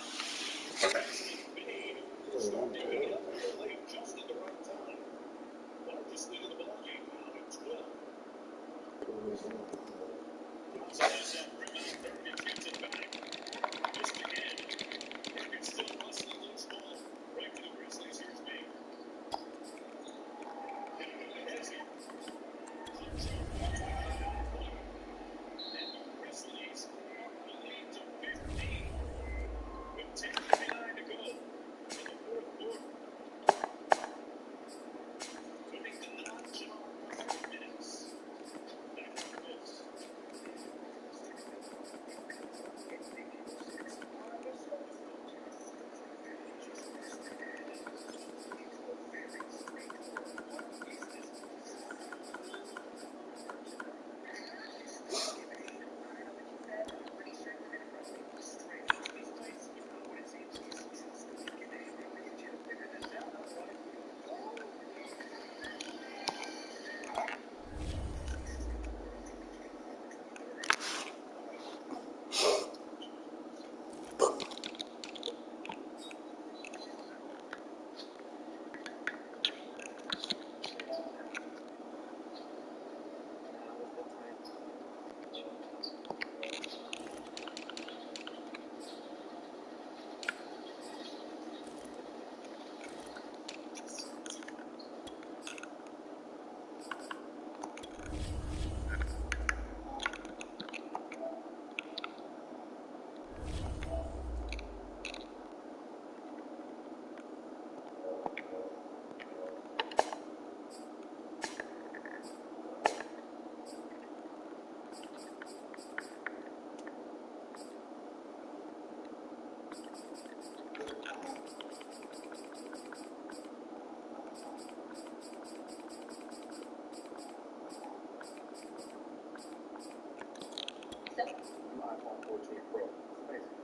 [SPEAKER 8] Desmond Bain started it up here late, just at the right time. Largest lead of the ball game now at 12. Gonzalez that rebound, Perkins gets it back. Missed again. Perkins still hustling loose ball. Right for the Grizzlies. Here's Bain. Hitting it to Hezzy. Clears out quickly. And the Grizzlies the lead to 15 with 10:59 to go in the fourth quarter. Putting the non-jar for 3 minutes. Back after this.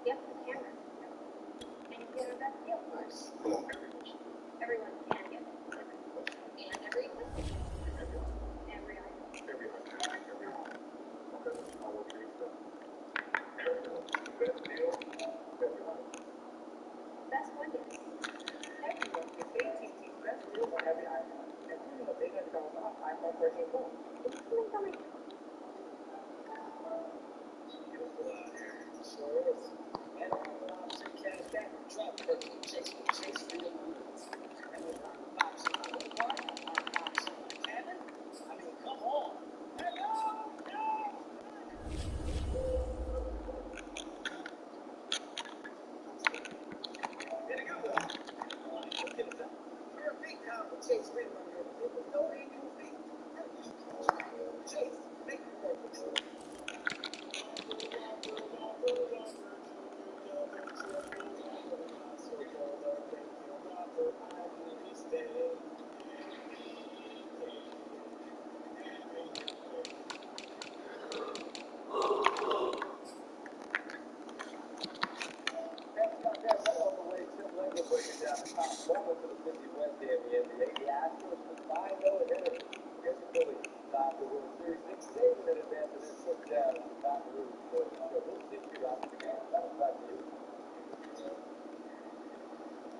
[SPEAKER 9] Yep, the camera. And you get a best deal. Nice. Everyone can get it. And every listing. Every item. Best one is everyone gets AT&T's best deal on every item, including a big $800 off iPhone 13 Pro. It's coming. Sure is. And cash back, drop, chase, and with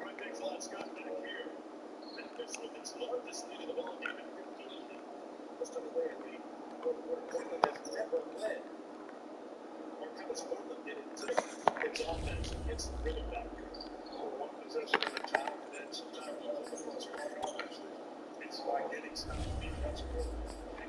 [SPEAKER 8] Right, thanks a lot, Scott. Back here. It's largest lead of the ball game at 15. Most of the way in the fourth quarter, Portland has never led. Or Thomas Portland did it today. It's offense. It's the rhythm back. One possession at a time, and then sometimes the ball's hard offensively. It's by getting stopped. That's good.